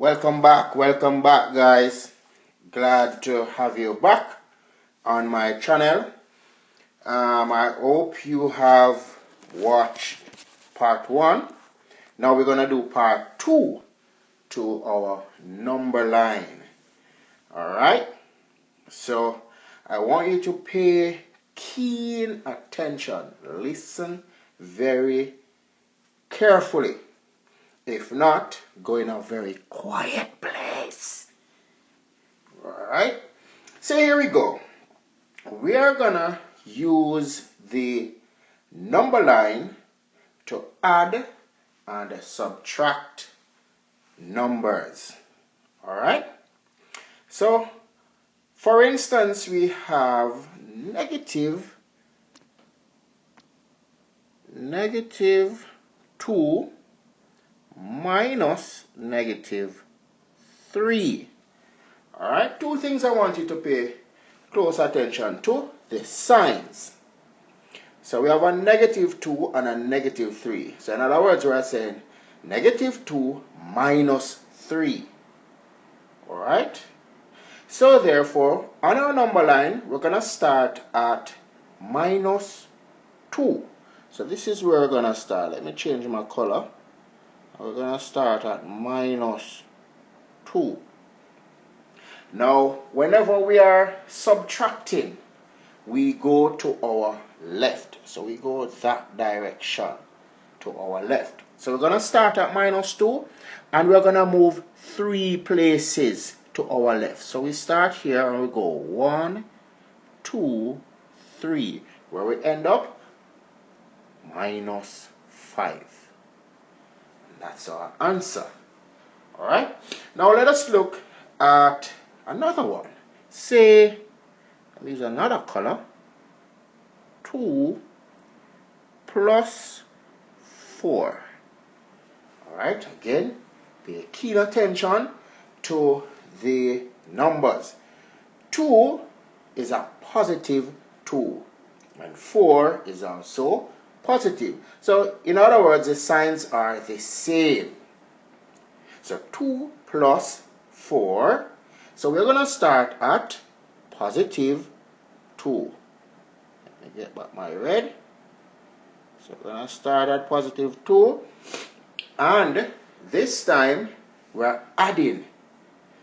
Welcome back, guys. Glad to have you back on my channel. I hope you have watched part 1. Now we're gonna do part 2 to our number line. Alright, so I want you to pay keen attention. Listen very carefully. If not, go in a very quiet place. Alright, so here we go. We are gonna use the number line to add and subtract numbers. Alright, so for instance, we have negative 2 minus negative 3. Alright, two things I want you to pay close attention to: the signs. So we have a negative 2 and a negative 3. So in other words, we're saying negative 2 minus 3. Alright, so therefore on our number line we're going to start at minus 2. So this is where we're going to start. Let me change my color. We're going to start at minus 2. Now, whenever we are subtracting, we go to our left. So we go that direction to our left. So we're going to start at minus 2 and we're going to move 3 places to our left. So we start here and we go 1, 2, 3, where we end up minus 5. That's our answer. Alright, now let us look at another one. Say, I'll use another color. 2 plus 4. Alright, again, pay keen attention to the numbers. 2 is a positive 2, and 4 is also positive. So in other words, the signs are the same. So 2 plus 4. So we're going to start at positive 2. Let me get back my red. So we're going to start at positive 2. And this time we're adding.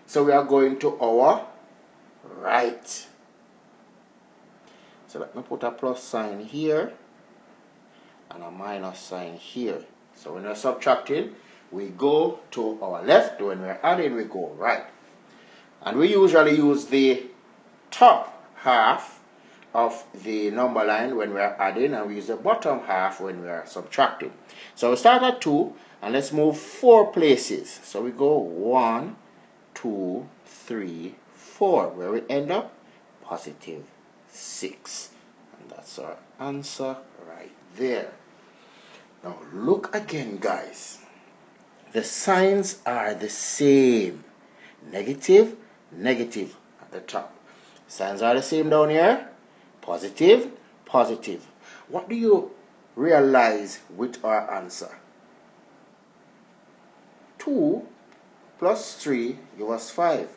So we are going to our right. So let me put a plus sign here and a minus sign here. So when we're subtracting, we go to our left. When we're adding, we go right. And we usually use the top half of the number line when we're adding, and we use the bottom half when we're subtracting. So we start at 2 and let's move 4 places. So we go 1, 2, 3, 4, where we end up positive 6. And that's our answer right there. Now look again, guys. The signs are the same. Negative, negative at the top. Signs are the same down here. Positive, positive. What do you realize with our answer? 2 plus 3 give us 5.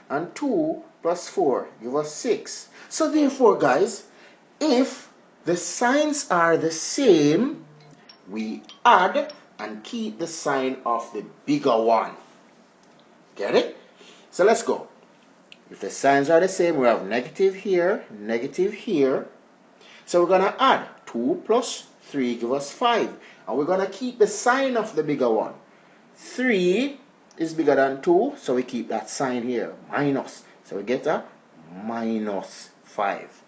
And 2 plus 4 give us 6. So therefore, guys, if the signs are the same, we add and keep the sign of the bigger one. Get it? So let's go. If the signs are the same, we have negative here, negative here. So we're going to add. 2 plus 3 give us 5. And we're going to keep the sign of the bigger one. 3 is bigger than 2, so we keep that sign here, minus. So we get a minus 5.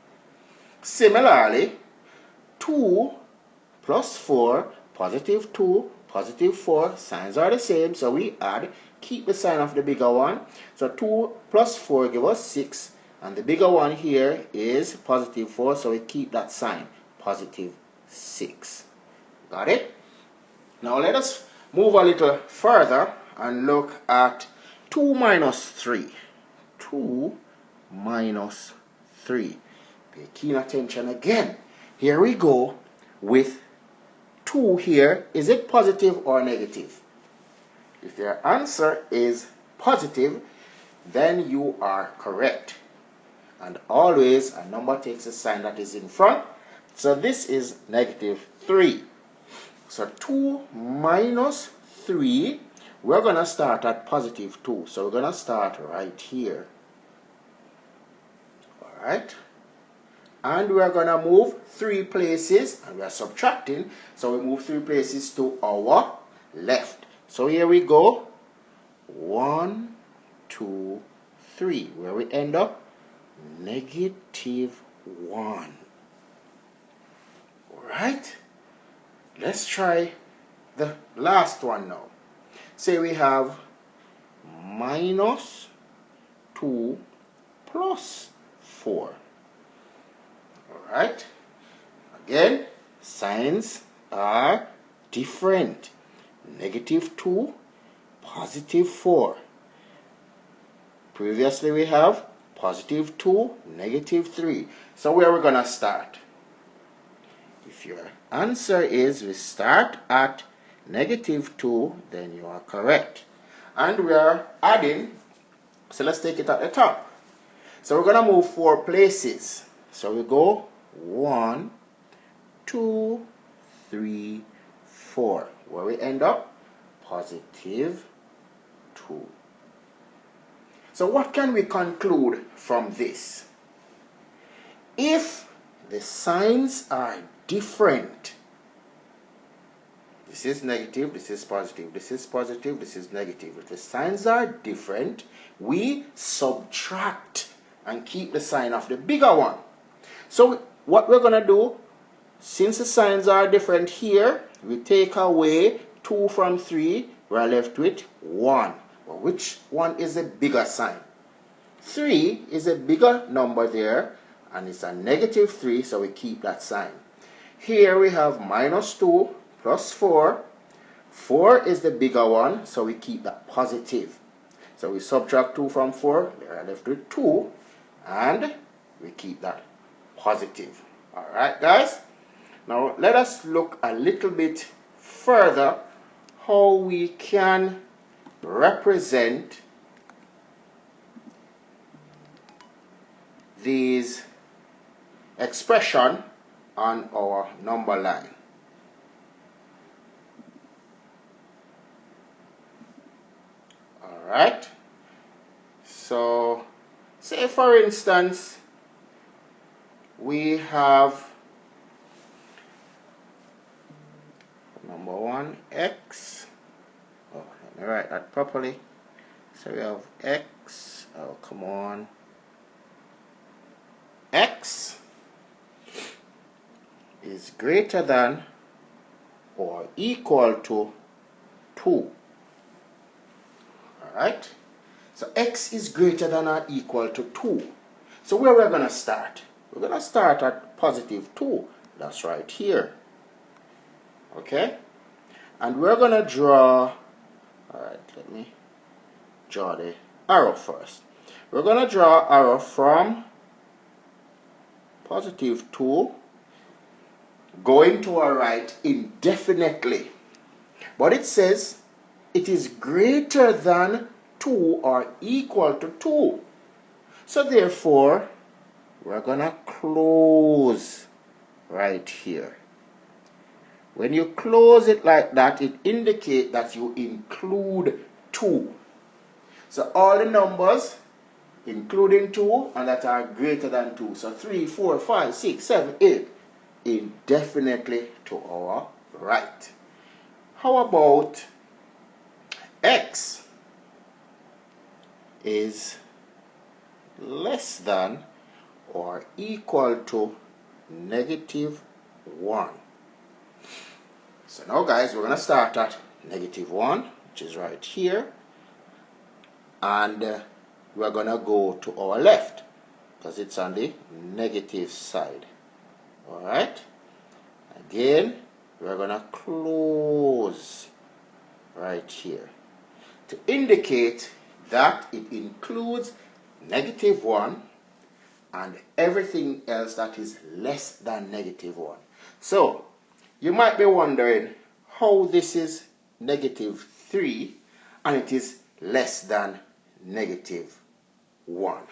Similarly, 2 plus 4, positive 2, positive 4, signs are the same, so we add, keep the sign of the bigger one. So 2 plus 4 give us 6, and the bigger one here is positive 4, so we keep that sign, positive 6. Got it? Now let us move a little further and look at 2 minus 3. 2 minus 3. Pay keen attention again. Here we go with 2 here. Is it positive or negative? If your answer is positive, then you are correct. And always a number takes a sign that is in front. So this is -3. So 2 minus 3, we're going to start at +2. So we're going to start right here. Alright. And we're going to move 3 places, and we're subtracting. So we move 3 places to our left. So here we go. 1, 2, 3. Where we end up? -1. Alright. Let's try the last one now. Say we have -2 plus 4. Alright. Again, signs are different. -2, +4. Previously we have +2, -3. So where are we going to start? If your answer is we start at -2, then you are correct. And we are adding, so let's take it at the top. So we're going to move 4 places. So we go 1, 2, 3, 4. Where we end up? +2. So what can we conclude from this? If the signs are different, this is negative, this is positive, this is positive, this is negative. If the signs are different, we subtract and keep the sign of the bigger one. So what we're going to do, since the signs are different here, we take away 2 from 3, we're left with 1. Well, which one is the bigger sign? 3 is a bigger number there, and it's a -3, so we keep that sign. Here we have -2 plus 4. 4 is the bigger one, so we keep that positive. So we subtract 2 from 4, we are left with 2, and we keep that positive. Alright guys, now let us look a little bit further how we can represent these expression on our number line. Alright, so say for instance we have number 1 x. Oh, let me write that properly. So we have x, oh come on, x is greater than or equal to 2. Alright, so x is greater than or equal to 2. So where we're going to start? We're going to start at +2. That's right here. Okay, and we're going to draw, alright, let me draw the arrow first. We're going to draw arrow from +2 going to our right indefinitely, but it says it is greater than 2 or equal to 2. So therefore we're gonna close right here. When you close it like that, it indicates that you include 2. So all the numbers including 2 and that are greater than 2. So 3, 4, 5, 6, 7, 8 indefinitely to our right. How about x is less than or equal to -1? So now guys, we're going to start at -1, which is right here, and we're going to go to our left because it's on the negative side. Alright, again we're going to close right here to indicate that it includes -1 and everything else that is less than -1. So you might be wondering how this is -3 and it is less than -1.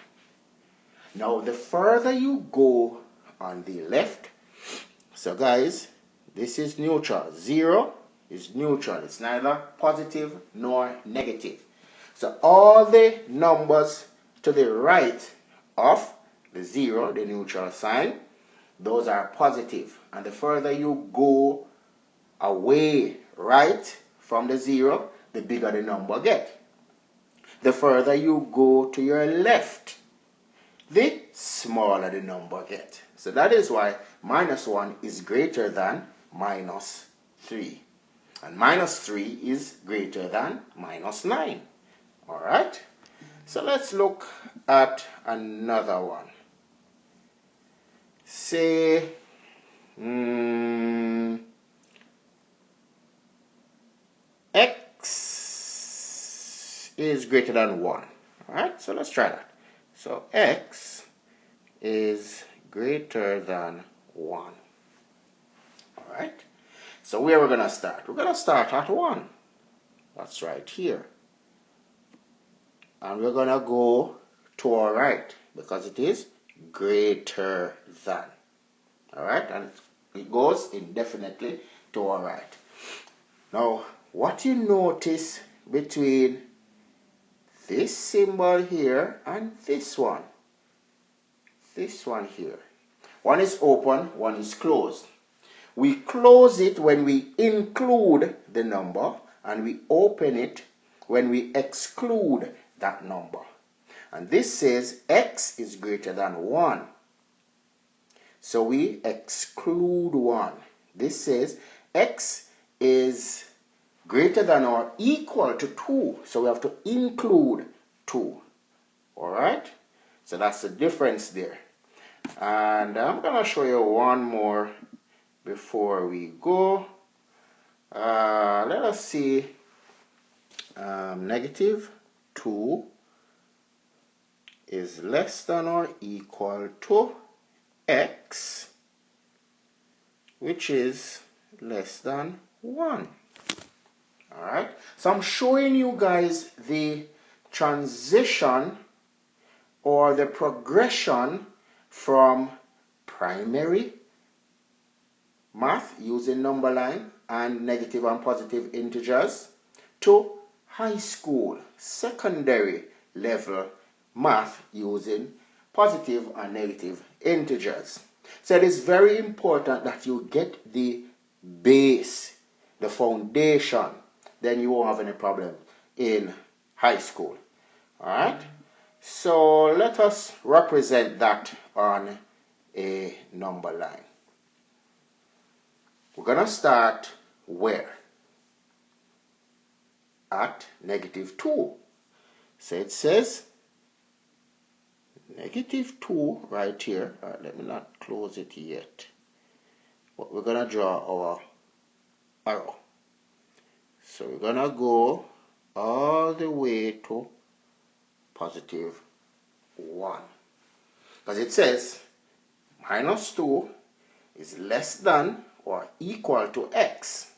Now the further you go on the left, so guys, this is neutral. 0 is neutral. It's neither positive nor negative. So all the numbers to the right of the 0, the neutral sign, those are positive. And the further you go away right from the 0, the bigger the number get. The further you go to your left, the smaller the number get. So that is why -1 is greater than -3. And -3 is greater than -9. Alright? So let's look at another one. Say, x is greater than 1. Alright? So let's try that. So x is greater than 1. Alright? So where we're going to start? We're going to start at 1. That's right here. And we're going to go to our right because it is greater than. Alright? And it goes indefinitely to our right. Now, what you notice between this symbol here and this one here. One is open, one is closed. We close it when we include the number, and we open it when we exclude that number. And this says x is greater than 1. So we exclude 1. This says x is greater than or equal to 2. So we have to include 2. Alright? So that's the difference there. And I'm going to show you one more before we go. Let us see. -2 is less than or equal to x, which is less than 1. Alright, so I'm showing you guys the transition or the progression from primary math using number line and negative and positive integers to high school, secondary level math using positive and negative integers. So it is very important that you get the base, the foundation, then you won't have any problem in high school. Alright? So let us represent that on a number line. We're going to start where? At -2. So it says -2 right here. Alright, let me not close it yet. But we're going to draw our arrow. So we're going to go all the way to +1. Because it says -2 is less than or equal to x,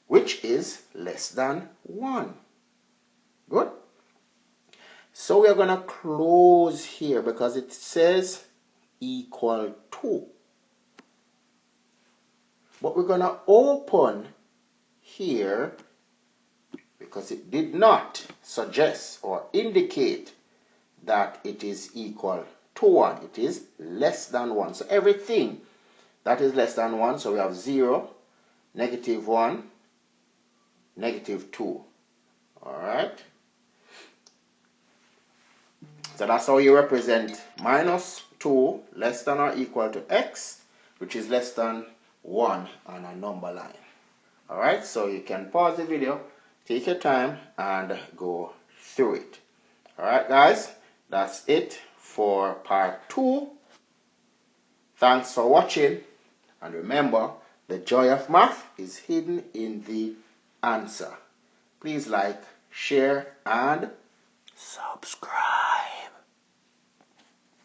which is less than 1. Good? So we are going to close here because it says equal to. But we're going to open here because it did not suggest or indicate that it is equal to 1. It is less than 1. So everything that is less than 1, so we have 0, -1, -2. Alright? So that's how you represent -2 less than or equal to x, which is less than 1 on a number line. Alright, so you can pause the video, take your time, and go through it. Alright guys, that's it for part 2. Thanks for watching, and remember, the joy of math is hidden in the answer. Please like, share, and subscribe.